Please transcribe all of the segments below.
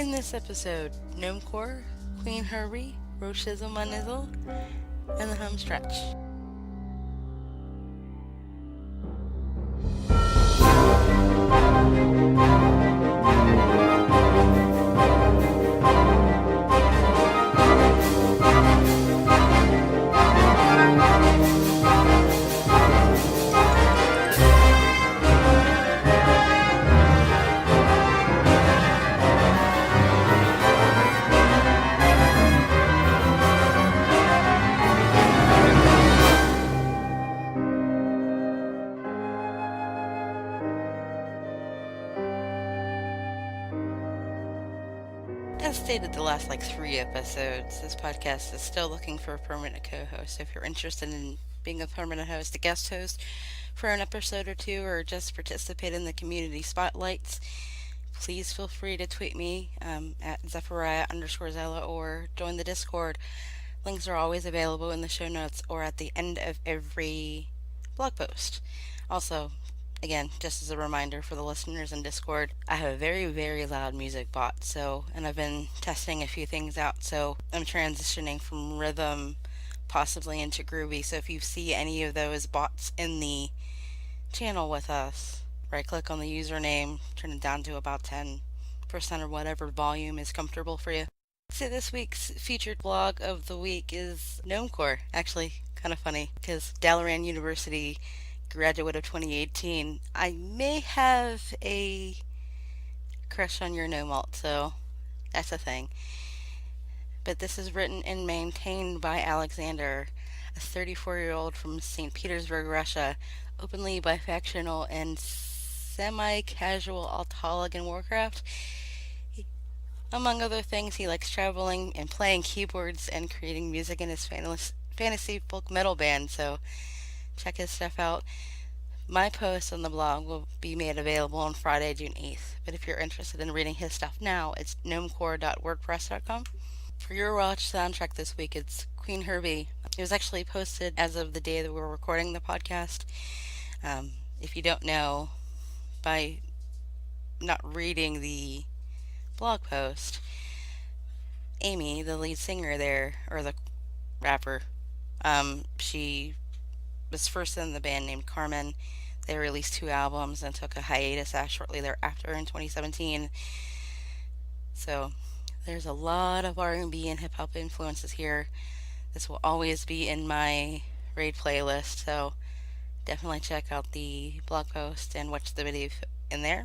In this episode, Gnomecore, Queen Herbie, Rochizzle Manizzle, and the home stretch. As stated the last 3 episodes, this podcast is still looking for a permanent co-host. If you're interested in being a permanent host, a guest host for an episode or two, or just participate in the community spotlights, please feel free to tweet me at Zephirah_Zella or join the Discord. Links are always available in the show notes or at the end of every blog post. Also, again, just as a reminder for the listeners in Discord, I have a very, very loud music bot, and I've been testing a few things out, so I'm transitioning from rhythm possibly into groovy, so if you see any of those bots in the channel with us, right click on the username, turn it down to about 10% or whatever volume is comfortable for you. So this week's featured blog of the week is Gnomecore. Actually, kind of funny, because Dalaran University graduate of 2018, I may have a crush on your gnome alt, so that's a thing. But this is written and maintained by Alexander, a 34-year-old from St. Petersburg, Russia, openly bisexual and semi-casual altaholic in Warcraft. Among other things, he likes traveling and playing keyboards and creating music in his fantasy folk metal band, so check his stuff out. My post on the blog will be made available on Friday, June 8th, but if you're interested in reading his stuff now, it's gnomecore.wordpress.com. For your watch soundtrack this week, it's Queen Herbie. It was actually posted as of the day that we're recording the podcast. If you don't know, by not reading the blog post, Amy, the lead singer there, or the rapper, she was first in the band named Carmen. They released 2 albums and took a hiatus shortly thereafter in 2017. So there's a lot of R&B and hip-hop influences here. This will always be in my raid playlist, so definitely check out the blog post and watch the video in there.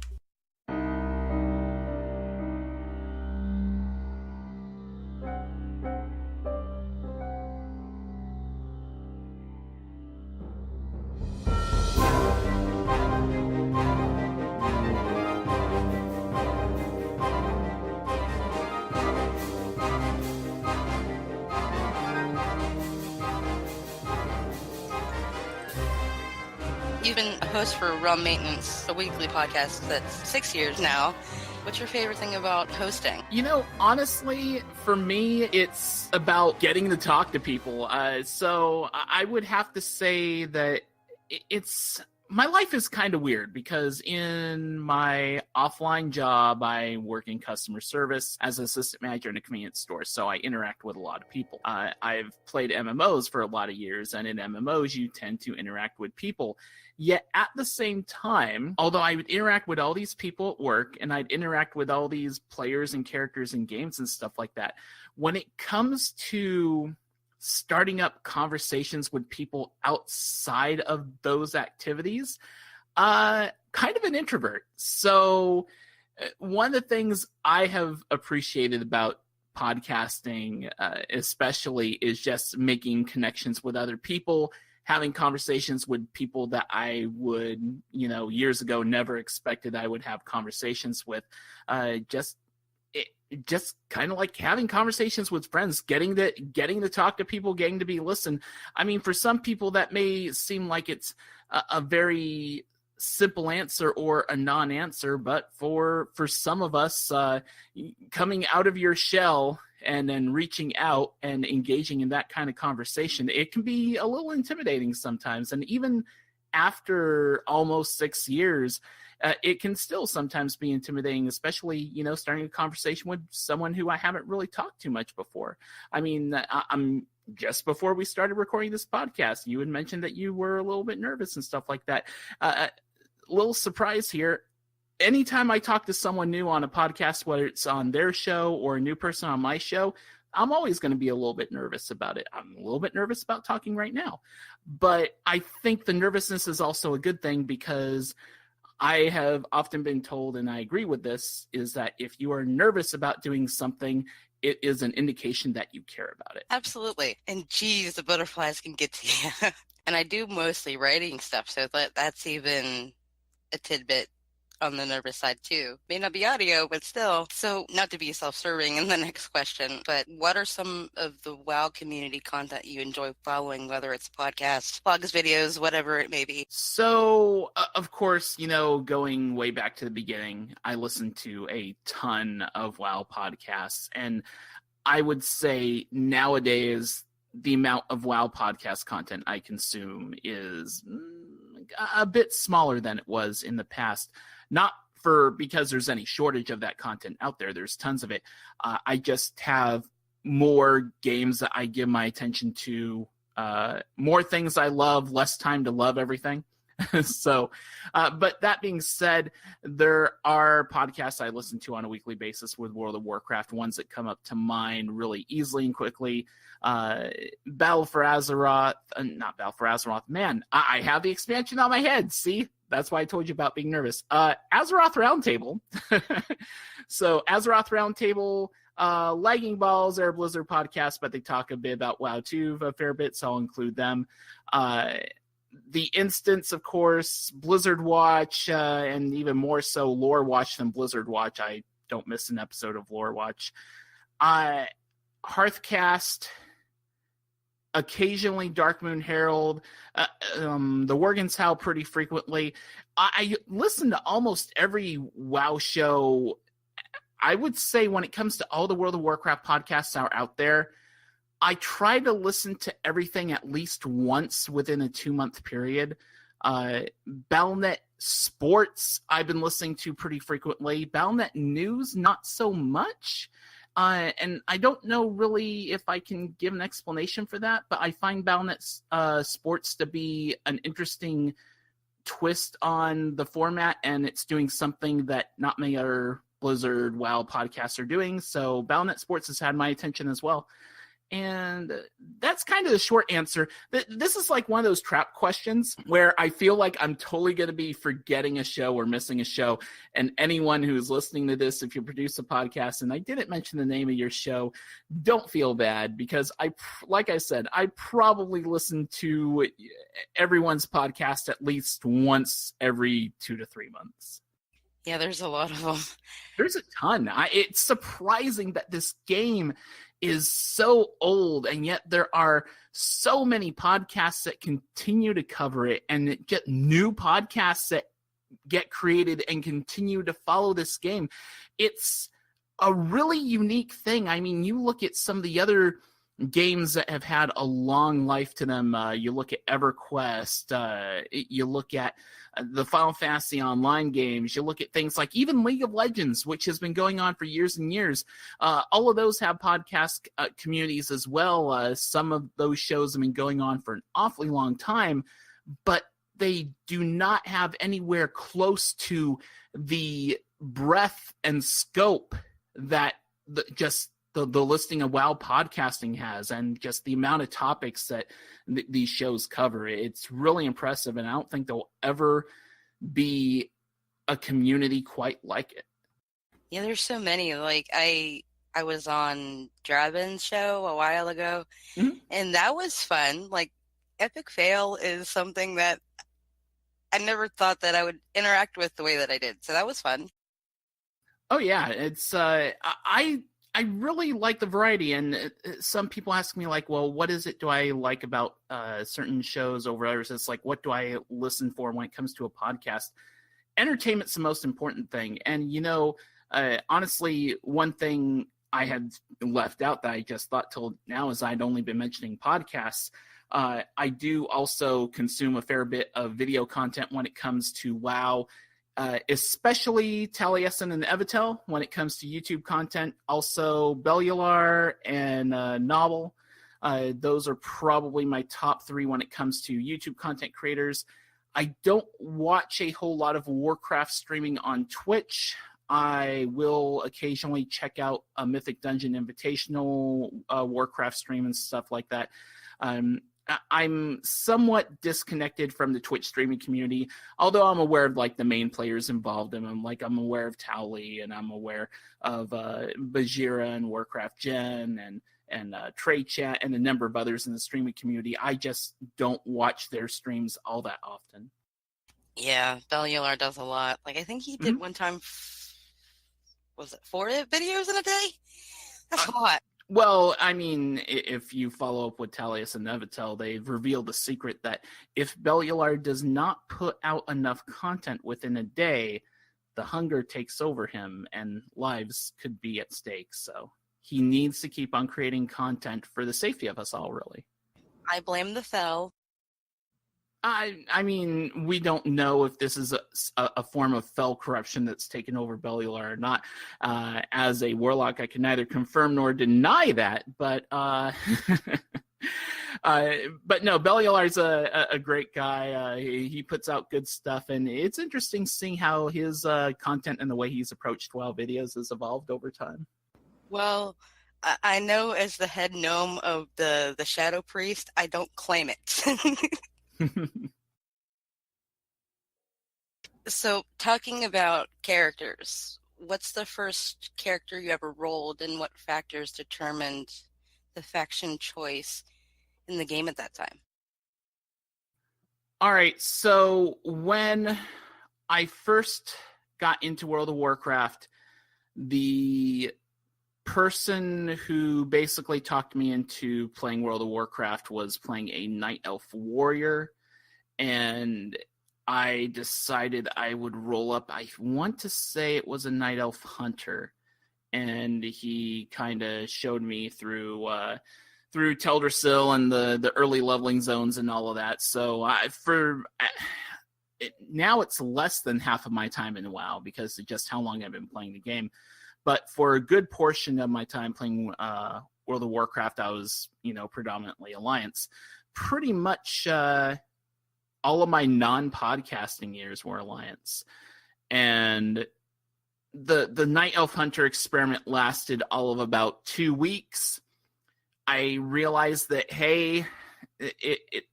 You've been a host for Realm Maintenance, a weekly podcast that's 6 years now. What's your favorite thing about hosting? Honestly, for me, it's about getting to talk to people. So I would have to say that it's... My life is kind of weird because in my offline job, I work in customer service as an assistant manager in a convenience store, so I interact with a lot of people. I've played MMOs for a lot of years, and in MMOs, you tend to interact with people. Yet at the same time, although I would interact with all these people at work, and I'd interact with all these players and characters in games and stuff like that, when it comes to starting up conversations with people outside of those activities, kind of an introvert. So one of the things I have appreciated about podcasting especially is just making connections with other people, having conversations with people that I would, years ago never expected I would have conversations with. Just kind of like having conversations with friends, getting to talk to people, getting to be listened. I mean, for some people that may seem like it's a very simple answer or a non-answer, but for some of us, coming out of your shell and then reaching out and engaging in that kind of conversation, it can be a little intimidating sometimes. And even after almost 6 years, it can still sometimes be intimidating, especially, starting a conversation with someone who I haven't really talked to much before. I mean, I'm just before we started recording this podcast, you had mentioned that you were a little bit nervous and stuff like that. Little surprise here. Anytime I talk to someone new on a podcast, whether it's on their show or a new person on my show, I'm always going to be a little bit nervous about it. I'm a little bit nervous about talking right now. But I think the nervousness is also a good thing, because I have often been told, and I agree with this, is that if you are nervous about doing something, it is an indication that you care about it. Absolutely. And geez, the butterflies can get to you. And I do mostly writing stuff, so that's even a tidbit on the nervous side too. May not be audio, but still. So not to be self-serving in the next question, but what are some of the WoW community content you enjoy following, whether it's podcasts, blogs, videos, whatever it may be? So, of course, going way back to the beginning, I listened to a ton of WoW podcasts, and I would say nowadays the amount of WoW podcast content I consume is a bit smaller than it was in the past. Not because there's any shortage of that content out there. There's tons of it. I just have more games that I give my attention to, more things I love, less time to love everything. So, but that being said, there are podcasts I listen to on a weekly basis with World of Warcraft, ones that come up to mind really easily and quickly. Battle for Azeroth, not Battle for Azeroth, man, I have the expansion on my head, see? That's why I told you about being nervous. Azeroth Roundtable. So Azeroth Roundtable, Lagging Balls, Air Blizzard podcast, but they talk a bit about WoW too, a fair bit, so I'll include them. The Instance, of course, Blizzard Watch, and even more so Lore Watch than Blizzard Watch. I don't miss an episode of Lore Watch. Hearthcast, occasionally Darkmoon Herald, the Worgen's How pretty frequently. I listen to almost every WoW show. I would say when it comes to all the World of Warcraft podcasts that are out there, I try to listen to everything at least once within a 2-month period. Battle.net Sports, I've been listening to pretty frequently. Battle.net News, not so much. And I don't know really if I can give an explanation for that, but I find Battle.net Sports to be an interesting twist on the format, and it's doing something that not many other Blizzard WoW podcasts are doing. So Battle.net Sports has had my attention as well. And that's kind of the short answer. This is like one of those trap questions where I feel like I'm totally going to be forgetting a show or missing a show. And anyone who's listening to this, if you produce a podcast and I didn't mention the name of your show, don't feel bad, because like I said, I probably listen to everyone's podcast at least once every 2 to 3 months. Yeah, there's a lot of them. There's a ton. It's surprising that this game is so old, and yet there are so many podcasts that continue to cover it, and get new podcasts that get created and continue to follow this game. It's a really unique thing. I mean, you look at some of the other games that have had a long life to them. You look at EverQuest, you look at the Final Fantasy Online games, you look at things like even League of Legends, which has been going on for years and years. All of those have podcast communities as well. Some of those shows have been going on for an awfully long time, but they do not have anywhere close to the breadth and scope that the listing of WoW podcasting has, and just the amount of topics that these shows cover. It's really impressive, and I don't think there'll ever be a community quite like it. Yeah, there's so many. Like I was on Draven's show a while ago, and that was fun. Like, Epic Fail is something that I never thought that I would interact with the way that I did. So that was fun. Oh yeah, it's I really like the variety, and some people ask me, like, well, what is it do I like about certain shows over others? It's like, what do I listen for when it comes to a podcast? Entertainment's the most important thing. And, honestly, one thing I had left out that I just thought till now is I'd only been mentioning podcasts. I do also consume a fair bit of video content when it comes to WoW. especially Taliesin and Evitel when it comes to YouTube content. Also, Bellular and Novel. Those are probably my top three when it comes to YouTube content creators. I don't watch a whole lot of Warcraft streaming on Twitch. I will occasionally check out a Mythic Dungeon Invitational Warcraft stream and stuff like that. I'm somewhat disconnected from the Twitch streaming community, although I'm aware of like the main players involved in them. Like I'm aware of Towley, and I'm aware of Bajira and Warcraft Gen and Trade Chat and a number of others in the streaming community. I just don't watch their streams all that often. Yeah, Bellular does a lot. Like I think he did one time, was it 4 videos in a day? That's a lot. Well, I mean, if you follow up with Talius and Nevitel, they've revealed the secret that if Bellular does not put out enough content within a day, the hunger takes over him and lives could be at stake. So he needs to keep on creating content for the safety of us all, really. I blame the Fel. I mean, we don't know if this is a form of fell corruption that's taken over Bellular or not. As a warlock, I can neither confirm nor deny that, but no, Bellular's a great guy. He puts out good stuff, and it's interesting seeing how his content and the way he's approached WoW videos has evolved over time. Well, I know as the head gnome of the Shadow Priest, I don't claim it. So, talking about characters, what's the first character you ever rolled, and what factors determined the faction choice in the game at that time? All right, so when I first got into World of Warcraft, the person who basically talked me into playing World of Warcraft was playing a Night Elf warrior, and I decided I would roll up. I want to say it was a Night Elf hunter, and he kind of showed me through Teldrassil and the early leveling zones and all of that. So now it's less than half of my time in WoW because of just how long I've been playing the game. But for a good portion of my time playing World of Warcraft, I was, predominantly Alliance. Pretty much all of my non-podcasting years were Alliance. And the Night Elf Hunter experiment lasted all of about 2 weeks. I realized that, hey,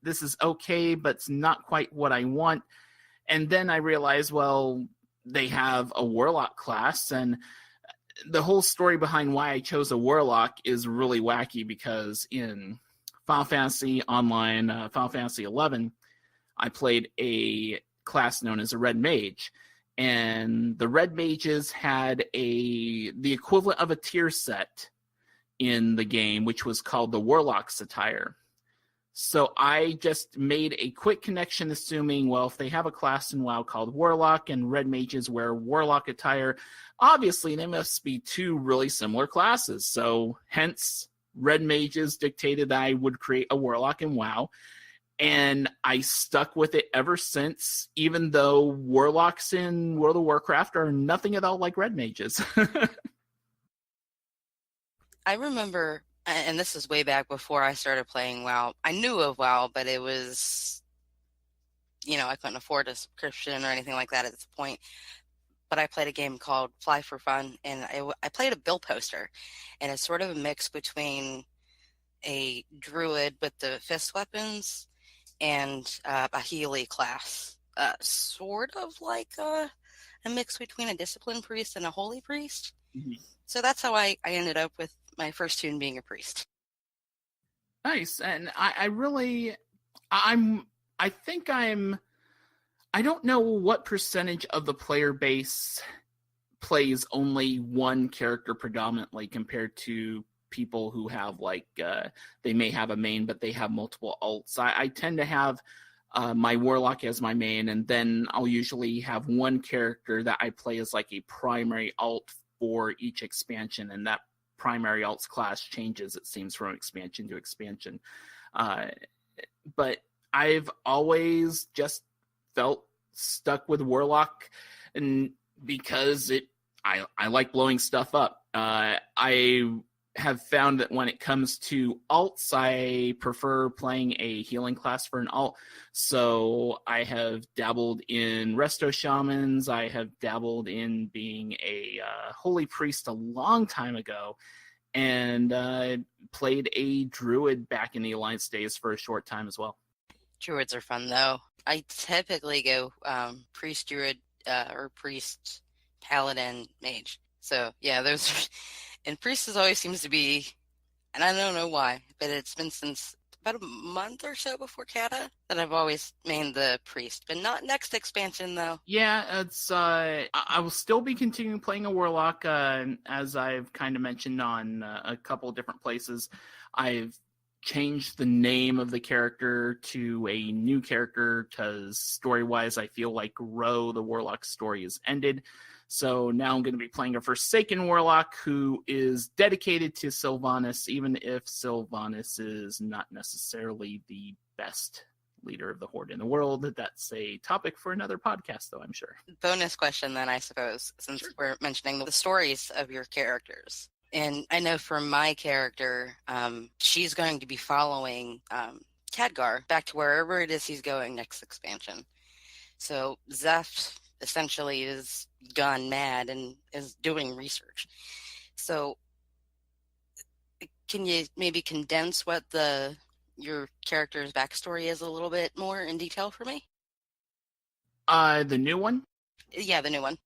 this is okay, but it's not quite what I want. And then I realized, well, they have a Warlock class, and the whole story behind why I chose a Warlock is really wacky because in Final Fantasy Online, Final Fantasy 11, I played a class known as a Red Mage, and the Red Mages had the equivalent of a tier set in the game, which was called the Warlock's attire. So I just made a quick connection, assuming, well, if they have a class in WoW called Warlock and Red Mages wear Warlock attire, obviously they must be two really similar classes. So hence, Red Mages dictated that I would create a Warlock in WoW. And I stuck with it ever since, even though Warlocks in World of Warcraft are nothing at all like Red Mages. I remember, and this is way back before I started playing WoW. I knew of WoW, but it was, I couldn't afford a subscription or anything like that at this point. But I played a game called Fly for Fun, and I played a bill poster, and it's sort of a mix between a druid with the fist weapons and a Healy class, sort of like a mix between a disciplined priest and a holy priest. Mm-hmm. So that's how I ended up with my first tune being a priest. Nice. And I don't know what percentage of the player base plays only one character predominantly compared to people who have they may have a main, but they have multiple alts. I tend to have my Warlock as my main, and then I'll usually have one character that I play as like a primary alt for each expansion, and that primary alt's class changes, it seems, from expansion to expansion. But I've always just felt stuck with Warlock. and because I like blowing stuff up. I have found that when it comes to alts, I prefer playing a healing class for an alt. So I have dabbled in resto shamans. I have dabbled in being a holy priest a long time ago, and played a druid back in the Alliance days for a short time as well. Druids are fun, though. I typically go priest druid or priest paladin mage. So yeah, those and priest always seems to be, and I don't know why, but it's been since about a month or so before Kata that I've always mained the priest, but not next expansion though. Yeah, it's I will still be continuing playing a warlock, as I've kind of mentioned on a couple of different places. I've changed the name of the character to a new character because story-wise, I feel like Ro, the warlock story, is ended. So now I'm going to be playing a Forsaken warlock who is dedicated to Sylvanas, even if Sylvanas is not necessarily the best leader of the Horde in the world. That's a topic for another podcast, though, I'm sure. Bonus question then, I suppose, since we're mentioning the stories of your characters. And I know for my character, she's going to be following Khadgar back to wherever it is he's going next expansion. So Zeph essentially is gone mad and is doing research. So can you maybe condense what your character's backstory is a little bit more in detail for me? The new one? Yeah, the new one.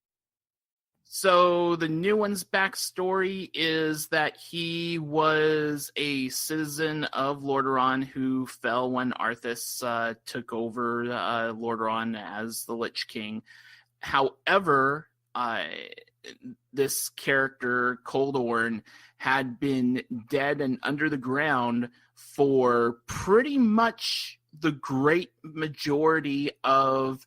So the new one's backstory is that he was a citizen of Lordaeron who fell when Arthas took over Lordaeron as the Lich King. However, this character, Coldorn, had been dead and under the ground for pretty much the great majority of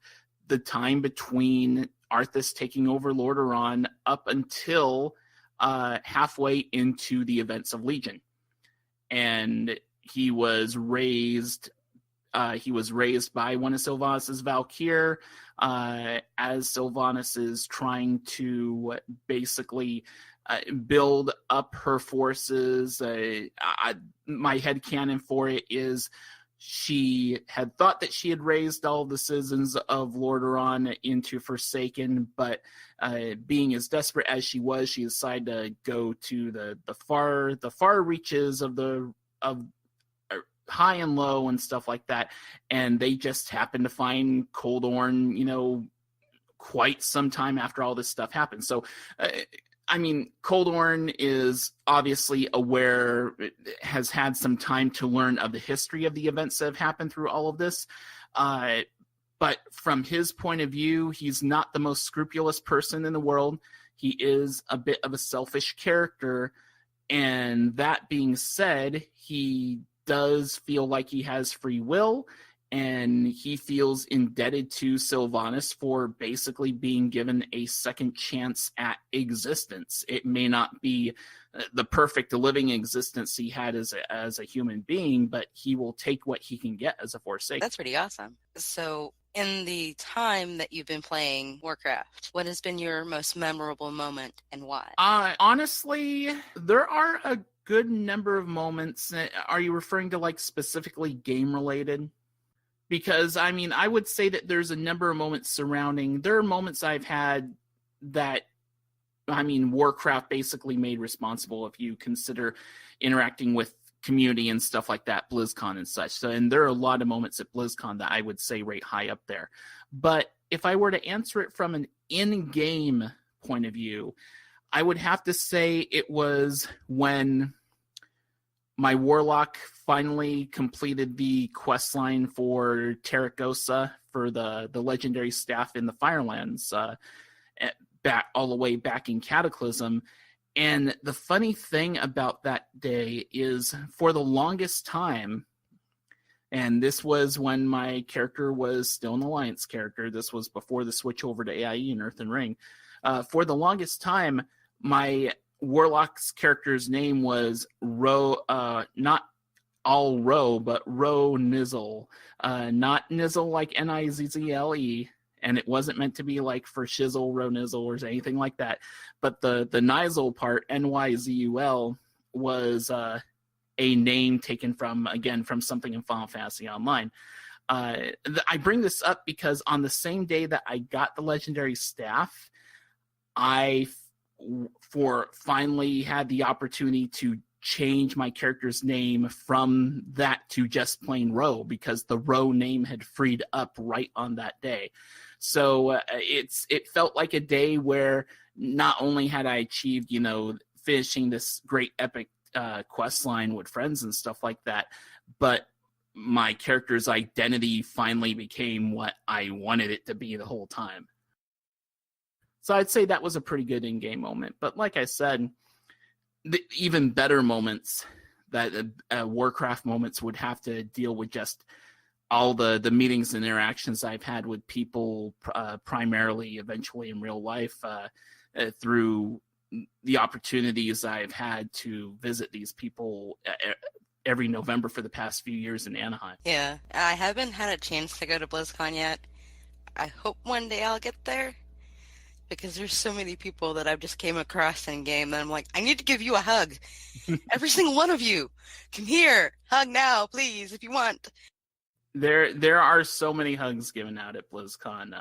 the time between Arthas taking over Lordaeron up until halfway into the events of Legion. And he was raised by one of Sylvanas' Valkyr, as Sylvanas is trying to basically build up her forces. My headcanon for it is she had thought that she had raised all the citizens of Lordaeron into Forsaken, but being as desperate as she was, she decided to go to the far reaches of high and low and stuff like that, and they just happened to find Coldorn, quite some time after all this stuff happened. So Coldorn is obviously aware, has had some time to learn of the history of the events that have happened through all of this. But from his point of view, he's not the most scrupulous person in the world. He is a bit of a selfish character. And that being said, he does feel like he has free will, and he feels indebted to Sylvanas for basically being given a second chance at existence. It may not be the perfect living existence he had as a human being, but he will take what he can get as a Forsaken. That's pretty awesome. So in the time that you've been playing Warcraft, what has been your most memorable moment and why? Honestly, there are a good number of moments. Are you referring to specifically game related? Because I would say that there's a number of moments surrounding. There are moments I've had that Warcraft basically made responsible if you consider interacting with community and stuff like that, BlizzCon and such. So, and there are a lot of moments at BlizzCon that I would say rate high up there. But if I were to answer it from an in-game point of view, I would have to say it was when my warlock finally completed the quest line for Terracosa for the legendary staff in the Firelands, all the way back in Cataclysm. And the funny thing about that day is, for the longest time, and this was when my character was still an Alliance character, this was before the switch over to AIE and Earth and Ring, for the longest time, my Warlock's character's name was not All-Ro, but Ro Nizzle. Not Nizzle like Nizzle, and it wasn't meant to be like for shizzle, ronizzle, or anything like that. But the Nyzul part, Nyzul, was a name taken from something in Final Fantasy Online. I bring this up because on the same day that I got the legendary staff, I finally had the opportunity to change my character's name from that to just plain Ro, because the Ro name had freed up right on that day. So it felt like a day where not only had I achieved, finishing this great epic quest line with friends and stuff like that, but my character's identity finally became what I wanted it to be the whole time. So I'd say that was a pretty good in-game moment. But like I said, the even better moments, that Warcraft moments, would have to deal with just all the meetings and interactions I've had with people, primarily eventually in real life, through the opportunities I've had to visit these people every November for the past few years in Anaheim. Yeah, I haven't had a chance to go to BlizzCon yet. I hope one day I'll get there, because there's so many people that I've just came across in game that I'm like, I need to give you a hug. Every single one of you. Come here. Hug now, please, if you want. There are so many hugs given out at BlizzCon.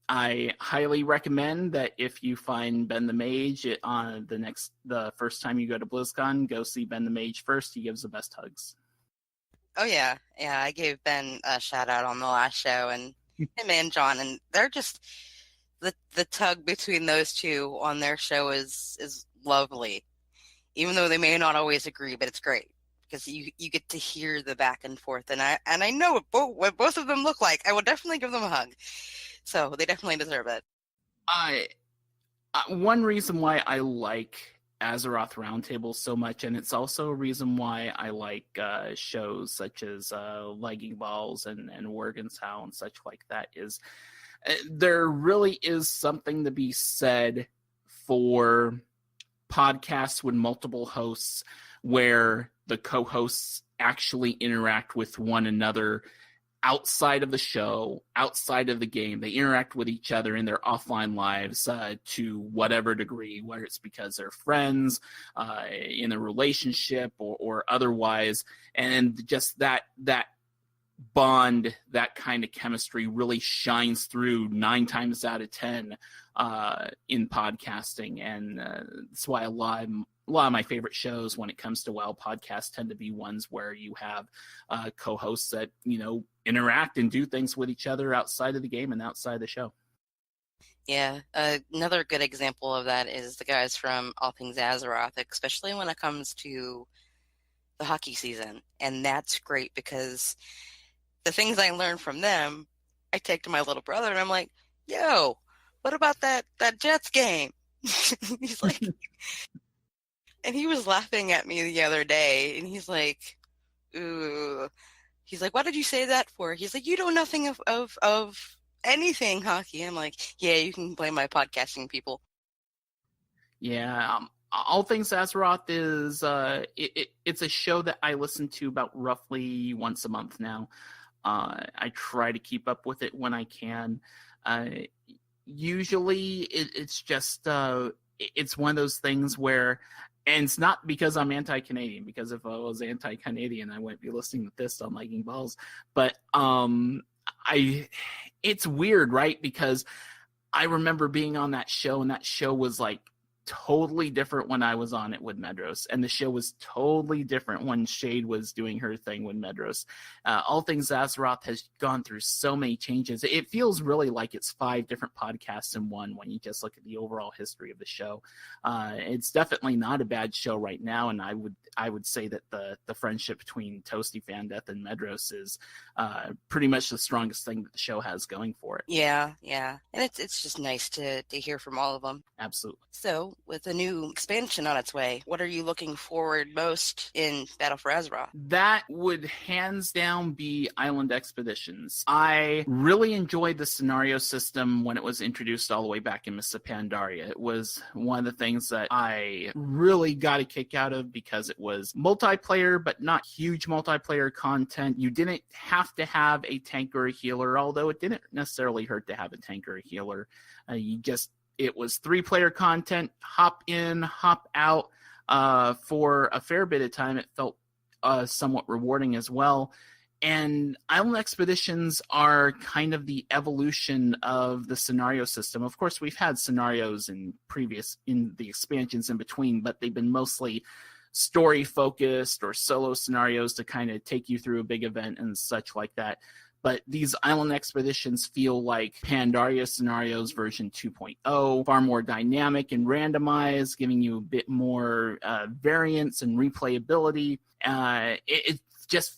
I highly recommend that if you find Ben the Mage on the first time you go to BlizzCon, go see Ben the Mage first. He gives the best hugs. Oh yeah, I gave Ben a shout out on the last show, and him and John, and they're just the tug between those two on their show is lovely, even though they may not always agree, but it's great. Because you get to hear the back and forth, and I know what both of them look like. I will definitely give them a hug. So they definitely deserve it. One reason why I like Azeroth Roundtable so much, and it's also a reason why I like shows such as Legging Balls and Worgen's How and such like that, is there really is something to be said for podcasts with multiple hosts where the co-hosts actually interact with one another outside of the show, outside of the game. They interact with each other in their offline lives to whatever degree, whether it's because they're friends, in a relationship, or otherwise. And just that bond, that kind of chemistry really shines through 9 times out of 10 in podcasting. And that's why a lot of my favorite shows when it comes to WoW podcasts tend to be ones where you have co-hosts that, interact and do things with each other outside of the game and outside the show. Yeah, another good example of that is the guys from All Things Azeroth, especially when it comes to the hockey season. And that's great because the things I learned from them, I take to my little brother and I'm like, yo, what about that Jets game? He's like, and he was laughing at me the other day, and he's like, ooh. He's like, what did you say that for? He's like, you know nothing of anything hockey. I'm like, yeah, you can blame my podcasting people. Yeah, All Things Azeroth is it's a show that I listen to about roughly once a month now. I try to keep up with it when I can. Usually, it's just it's one of those things where. And it's not because I'm anti-Canadian, because if I was anti-Canadian, I wouldn't be listening to this on Legging Balls. But it's weird, right? Because I remember being on that show, and that show was like totally different when I was on it with Medros, and the show was totally different when Shade was doing her thing with Medros. All Things Azeroth has gone through so many changes. It feels really like it's 5 different podcasts in one when you just look at the overall history of the show. It's definitely not a bad show right now, and I would say that the friendship between Toasty Fandeath and Medros is pretty much the strongest thing that the show has going for it. Yeah, and it's just nice to hear from all of them. Absolutely. So, with a new expansion on its way, what are you looking forward most in Battle for Azeroth? That would hands down be Island Expeditions. I really enjoyed the scenario system when it was introduced all the way back in Mists of Pandaria. It was one of the things that I really got a kick out of because it was multiplayer, but not huge multiplayer content. You didn't have to have a tank or a healer, although it didn't necessarily hurt to have a tank or a healer. It was 3-player content, hop in, hop out. For a fair bit of time, it felt somewhat rewarding as well. And Island Expeditions are kind of the evolution of the scenario system. Of course, we've had scenarios in the expansions in between, but they've been mostly story focused or solo scenarios to kind of take you through a big event and such like that. But these Island Expeditions feel like Pandaria Scenarios version 2.0, far more dynamic and randomized, giving you a bit more variance and replayability.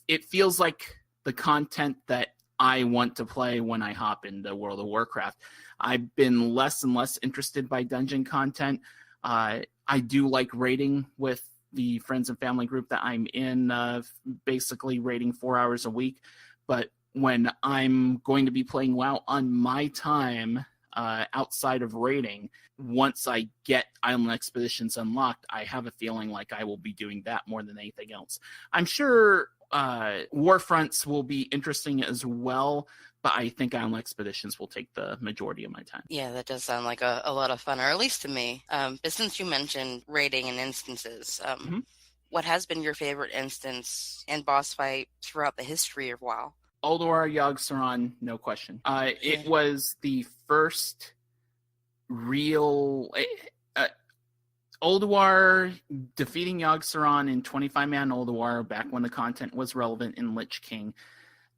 It feels like the content that I want to play when I hop into World of Warcraft. I've been less and less interested by dungeon content. I do like raiding with the friends and family group that I'm in, basically raiding 4 hours a week. But when I'm going to be playing WoW on my time, outside of raiding, once I get Island Expeditions unlocked, I have a feeling like I will be doing that more than anything else. I'm sure Warfronts will be interesting as well, but I think Island Expeditions will take the majority of my time. Yeah, that does sound like a lot of fun, or at least to me. But since you mentioned raiding and instances, what has been your favorite instance and boss fight throughout the history of WoW? Ulduar Yogg-Saron, no question. It was the first real... Ulduar defeating Yogg-Saron in 25-man Ulduar back when the content was relevant in Lich King.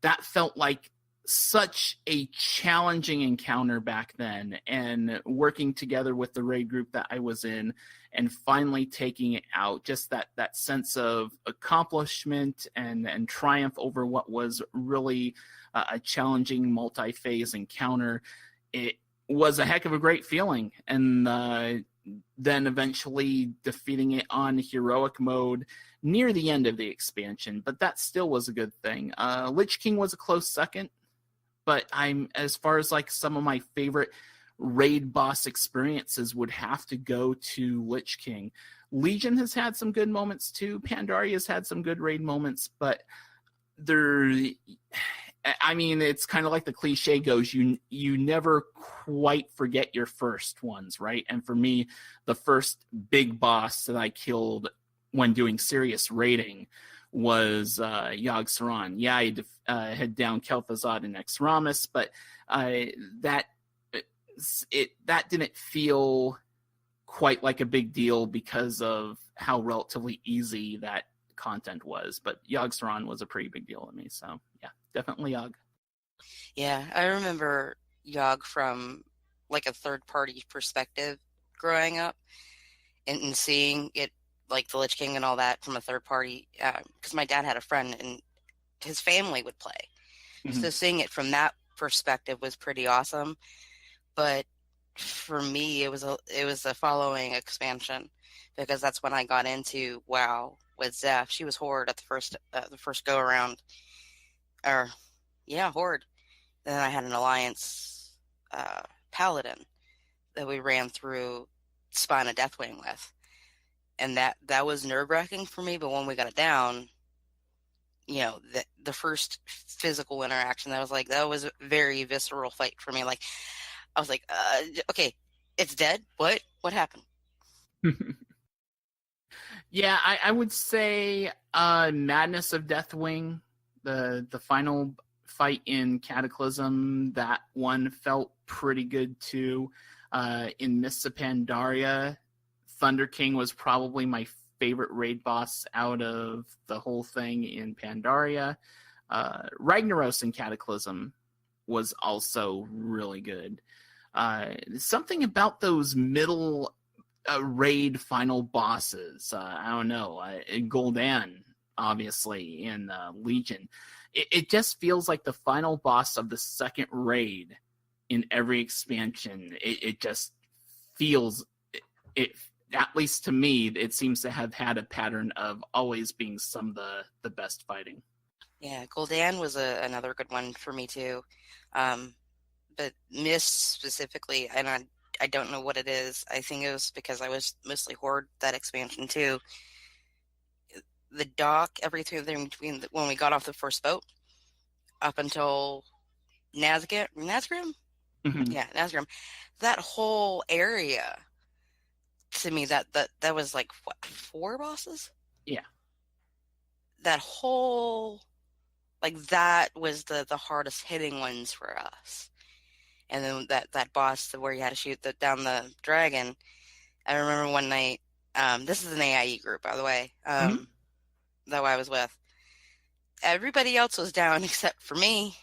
That felt like such a challenging encounter back then, and working together with the raid group that I was in and finally taking it out, just that sense of accomplishment and triumph over what was really a challenging multi-phase encounter. It was a heck of a great feeling, and then eventually defeating it on heroic mode near the end of the expansion, but that still was a good thing. Lich King was a close second, but as far as like some of my favorite raid boss experiences would have to go to Lich King. Legion has had some good moments too. Pandaria has had some good raid moments, but it's kind of like the cliche goes, you never quite forget your first ones, right? And for me, the first big boss that I killed when doing serious raiding was Yogg-Saron. Yeah, I had down Kel'Thuzad and Exramus, but that didn't feel quite like a big deal because of how relatively easy that content was. But Yogg-Saron was a pretty big deal to me, so yeah, definitely Yogg. Yeah, I remember Yogg from like a third-party perspective growing up, and seeing it, like the Lich King and all that, from a third party, because my dad had a friend and his family would play. Mm-hmm. So seeing it from that perspective was pretty awesome. But for me, it was the following expansion, because that's when I got into WoW with Zeph. She was Horde at the first go around, Horde. Then I had an Alliance Paladin that we ran through Spine of Deathwing with. And that was nerve-wracking for me, but when we got it down, the first physical interaction, that was a very visceral fight for me. Like, I was like, okay, it's dead? What happened? Yeah, I would say Madness of Deathwing, the final fight in Cataclysm, that one felt pretty good too. In Mists of Pandaria, Thunder King was probably my favorite raid boss out of the whole thing in Pandaria. Ragnaros in Cataclysm was also really good. Something about those middle raid final bosses, I don't know, Gul'dan, obviously, in Legion. It just feels like the final boss of the second raid in every expansion. It just feels... At least to me, it seems to have had a pattern of always being some of the best fighting. Yeah, Gul'dan was another good one for me too. But Mist specifically, and I don't know what it is. I think it was because I was mostly Horde that expansion too. the dock, everything there between when we got off the first boat up until Nazgrim? Mhm. Yeah, Nazgrim. That whole area, to me, that was like, what, 4 bosses? Yeah. That whole, like, that was the hardest hitting ones for us. And then that boss where you had to shoot down the dragon. I remember one night, this is an AIE group, by the way, Mhm. that I was with. Everybody else was down except for me,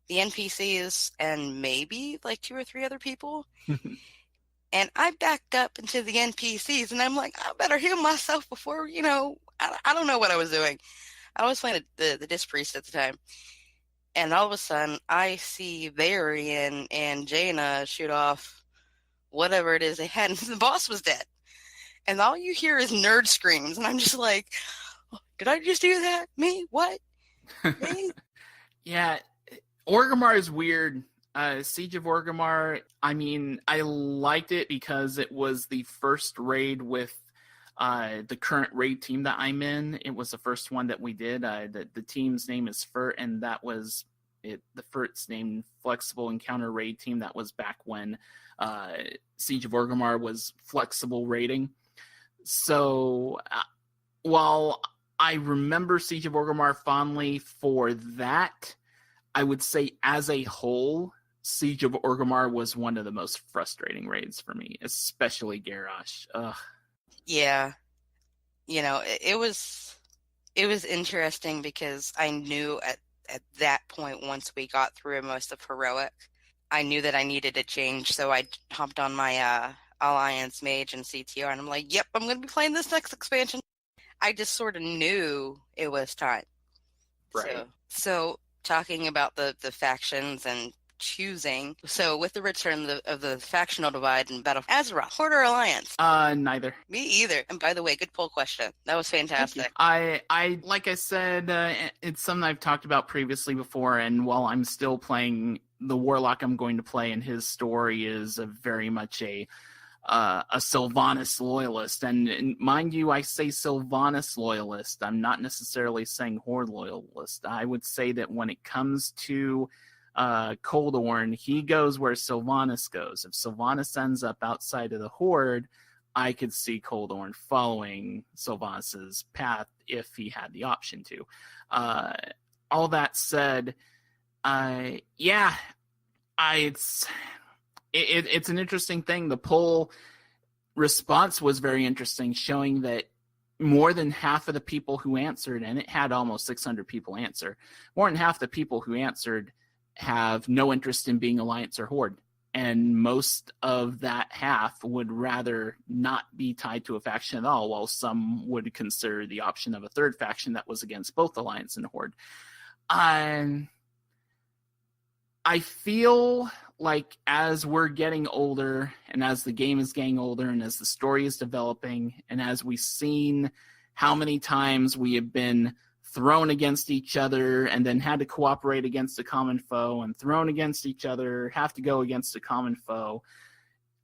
the NPCs, and maybe like 2 or 3 other people. And I backed up into the NPCs, and I'm like, I better heal myself before, I don't know what I was doing. I was playing the Disc Priest at the time. And all of a sudden, I see Varian and Jaina shoot off whatever it is they had, and the boss was dead. And all you hear is nerd screams, and I'm just like, did I just do that? Me? What? Me? Yeah, Orgrimmar is weird. Siege of Orgrimmar, I mean, I liked it because it was the first raid with the current raid team that I'm in. It was the first one that we did. The team's name is FERT, and that was it. The FERT's named Flexible Encounter Raid Team. That was back when Siege of Orgrimmar was flexible raiding. So while I remember Siege of Orgrimmar fondly for that, I would say as a whole, Siege of Orgrimmar was one of the most frustrating raids for me, especially Garrosh. Ugh. Yeah. It was interesting because I knew at that point, once we got through most of Heroic, I knew that I needed a change, so I hopped on my Alliance Mage and CTR, and I'm like, yep, I'm going to be playing this next expansion. I just sort of knew it was time. Right. So talking about the factions and choosing, so with the return of the factional divide in Battle for Azeroth, Horde or Alliance? Neither. Me either. And by the way, good poll question. That was fantastic. I like I said, it's something I've talked about previously before, and while I'm still playing the Warlock I'm going to play, and his story is very much a Sylvanas loyalist. And mind you, I say Sylvanas loyalist. I'm not necessarily saying Horde loyalist. I would say that when it comes to Coldorn, he goes where Sylvanas goes. If Sylvanas ends up outside of the Horde, I could see Coldorn following Sylvanas' path if he had the option to. All that said, it's an interesting thing. The poll response was very interesting, showing that more than half of the people who answered, and it had almost 600 people answer, more than half the people who answered have no interest in being Alliance or Horde. And most of that half would rather not be tied to a faction at all, while some would consider the option of a third faction that was against both Alliance and Horde. I feel like as we're getting older, and as the game is getting older, and as the story is developing, and as we've seen how many times we have been thrown against each other and then had to cooperate against a common foe, and thrown against each other, have to go against a common foe,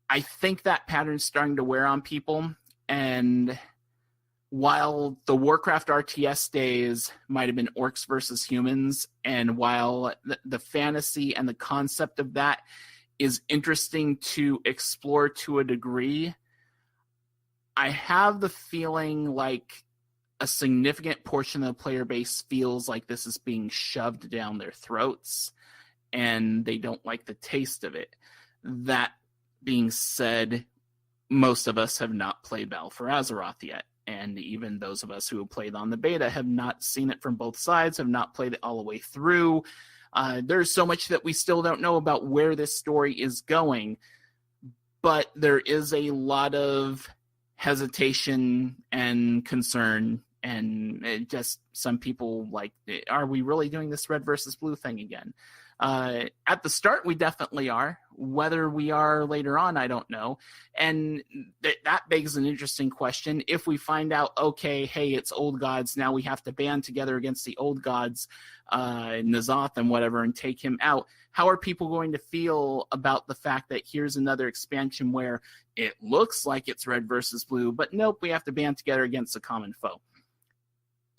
I think that pattern's starting to wear on people. And while the Warcraft RTS days might have been orcs versus humans, and while the fantasy and the concept of that is interesting to explore to a degree, I have the feeling like a significant portion of the player base feels like this is being shoved down their throats, and they don't like the taste of it. That being said, most of us have not played Battle for Azeroth yet. And even those of us who have played on the beta have not seen it from both sides, have not played it all the way through. There's so much that we still don't know about where this story is going. But there is a lot of hesitation and concern. And just some people like, are we really doing this red versus blue thing again? At the start, we definitely are. Whether we are later on, I don't know. And that begs an interesting question. If we find out, okay, hey, it's old gods, now we have to band together against the old gods, N'Zoth and whatever, and take him out, how are people going to feel about the fact that here's another expansion where it looks like it's red versus blue, but nope, we have to band together against a common foe?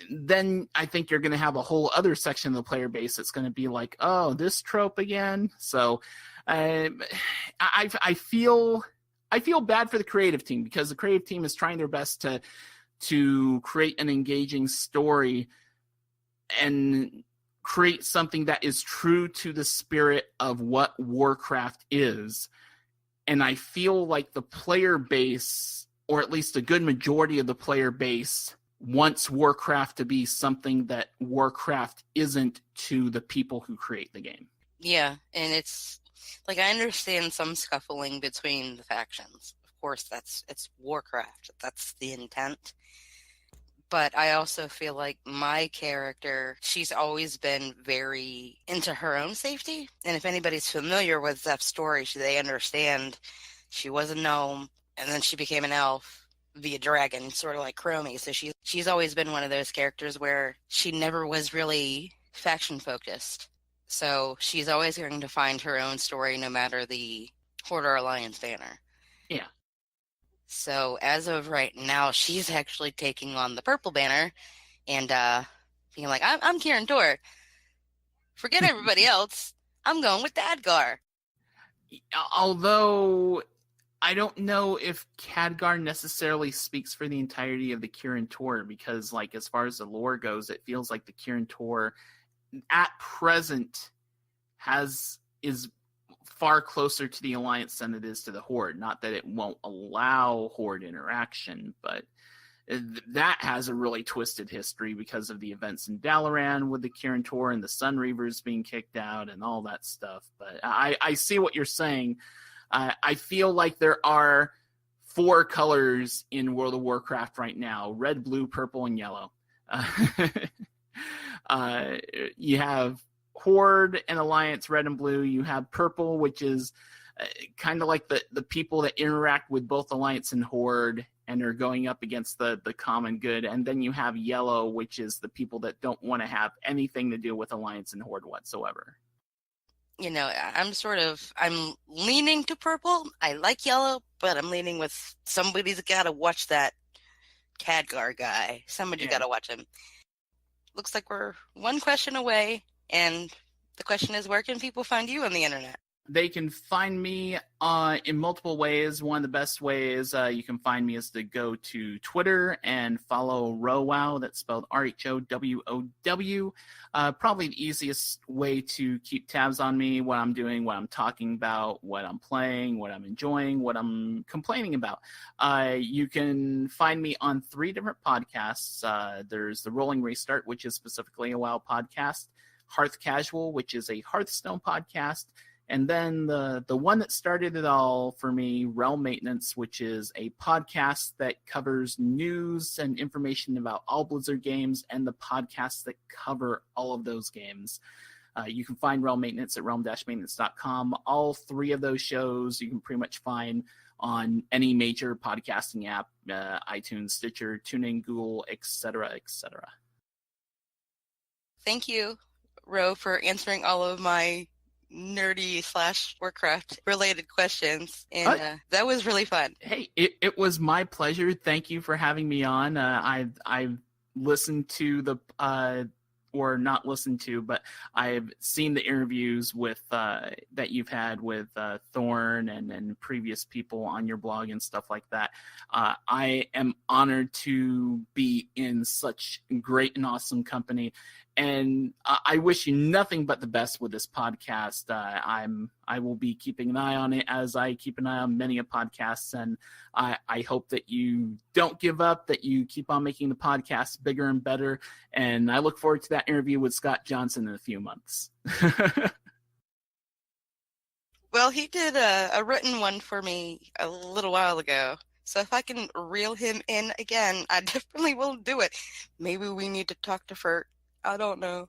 then I think you're going to have a whole other section of the player base that's going to be like, oh, this trope again. So I feel bad for the creative team, because the creative team is trying their best to create an engaging story and create something that is true to the spirit of what Warcraft is. And I feel like the player base, or at least a good majority of the player base, wants Warcraft to be something that Warcraft isn't to the people who create the game. Yeah, and it's like, I understand some scuffling between the factions. Of course, it's Warcraft. That's the intent. But I also feel like my character, she's always been very into her own safety. And if anybody's familiar with Zeph's story, they understand she was a gnome, and then she became an elf via dragon, sort of like Chromie. So she's always been one of those characters where she never was really faction focused. So she's always going to find her own story, no matter the Horde or Alliance banner. Yeah. So as of right now, she's actually taking on the purple banner and being like, I'm Kieran Tor. Forget everybody else. I'm going with Dadgar. Although I don't know if Khadgar necessarily speaks for the entirety of the Kirin Tor, because, like, as far as the lore goes, it feels like the Kirin Tor at present is far closer to the Alliance than it is to the Horde. Not that it won't allow Horde interaction, but that has a really twisted history because of the events in Dalaran with the Kirin Tor and the Sun Reavers being kicked out and all that stuff. But I see what you're saying. I feel like there are 4 colors in World of Warcraft right now: red, blue, purple, and yellow. You have Horde and Alliance, red and blue. You have purple, which is kind of like the people that interact with both Alliance and Horde and are going up against the common good. And then you have yellow, which is the people that don't want to have anything to do with Alliance and Horde whatsoever. You know, I'm leaning to purple. I like yellow, but I'm leaning with somebody's got to watch that Khadgar guy. Somebody's got to watch him. Looks like we're one question away, and the question is, where can people find you on the internet? They can find me in multiple ways. One of the best ways you can find me is to go to Twitter and follow ROWOW. That's spelled RHOWOW. Probably the easiest way to keep tabs on me, what I'm doing, what I'm talking about, what I'm playing, what I'm enjoying, what I'm complaining about. You can find me on 3 different podcasts. There's the Rolling Restart, which is specifically a WoW podcast; Hearth Casual, which is a Hearthstone podcast; and then the one that started it all for me, Realm Maintenance, which is a podcast that covers news and information about all Blizzard games and the podcasts that cover all of those games. You can find Realm Maintenance at realm-maintenance.com. All 3 of those shows you can pretty much find on any major podcasting app, iTunes, Stitcher, TuneIn, Google, etc., etc. Thank you, Ro, for answering all of my nerdy / Warcraft related questions, and that was really fun. Hey, it was my pleasure. Thank you for having me on. I've listened to the or not listened to, but I've seen the interviews with that you've had with Thorn and previous people on your blog and stuff like that. I am honored to be in such great and awesome company, and I wish you nothing but the best with this podcast. I will be keeping an eye on it, as I keep an eye on many a podcasts, and I hope that you don't give up, that you keep on making the podcast bigger and better. And I look forward to that interview with Scott Johnson in a few months. Well, he did a written one for me a little while ago. So if I can reel him in again, I definitely will do it. Maybe we need to talk to Fert. I don't know.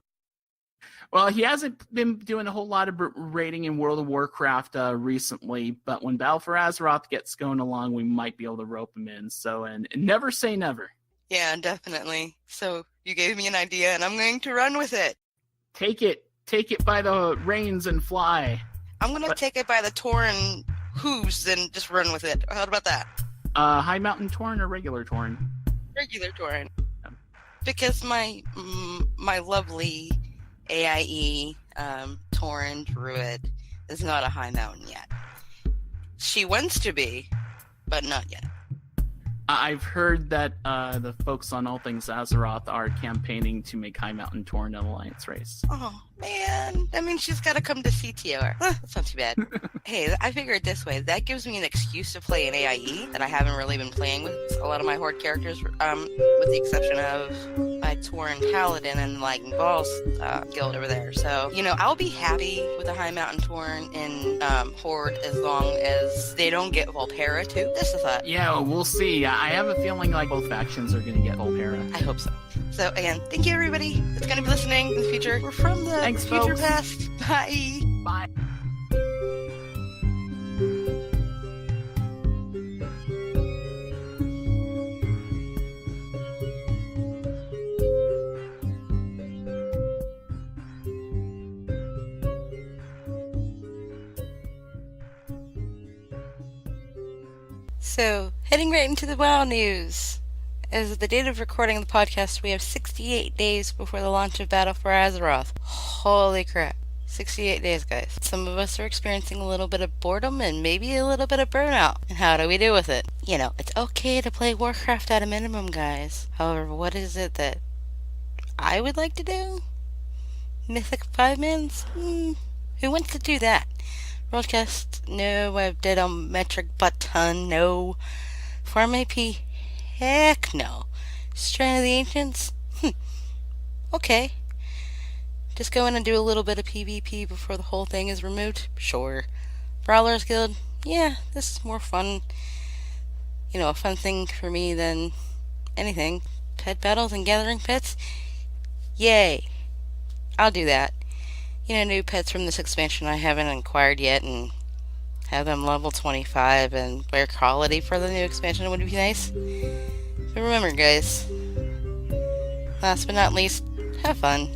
Well, he hasn't been doing a whole lot of raiding in World of Warcraft recently, but when Battle for Azeroth gets going along, we might be able to rope him in. So, and never say never. Yeah, definitely. So you gave me an idea, and I'm going to run with it. Take it by the reins and fly. I'm going to take it by the Tauren hooves and just run with it. How about that? High Mountain Tauren or regular Tauren? Regular Tauren. Because my lovely AIE Tauren druid is not a high mountain yet. She wants to be, but not yet. I've heard that the folks on All Things Azeroth are campaigning to make High Mountain Torn an alliance race. Oh, man. That means she's got to come to CTR. That's not too bad. Hey, I figure it this way. That gives me an excuse to play an AIE that I haven't really been playing with a lot of my Horde characters, with the exception of my Tauren Paladin and, like, Boss guild over there. So, I'll be happy with the High Mountain Tauren in Horde as long as they don't get Volpera, too. Just a thought. Yeah, we'll see. I have a feeling like both factions are going to get Volpera. I hope so. So, again, thank you, everybody that's going to be listening in the future. We're from the Thanks, future folks. past. Bye. Bye. So, heading right into the WoW news. As of the date of recording the podcast, we have 68 days before the launch of Battle for Azeroth. Holy crap. 68 days, guys. Some of us are experiencing a little bit of boredom and maybe a little bit of burnout. And how do we deal with it? It's okay to play Warcraft at a minimum, guys. However, what is it that I would like to do? Mythic 5-mans? Who wants to do that? Broadcast? No. I've did a metric butt ton? No. Farm AP? Heck no. Strain of the Ancients? Okay. Just go in and do a little bit of PvP before the whole thing is removed? Sure. Brawlers Guild? Yeah, this is more fun. A fun thing for me than anything. Pet battles and gathering pets? Yay. I'll do that. New pets from this expansion I haven't acquired yet and have them level 25 and rare quality for the new expansion would be nice. But remember, guys, last but not least, have fun.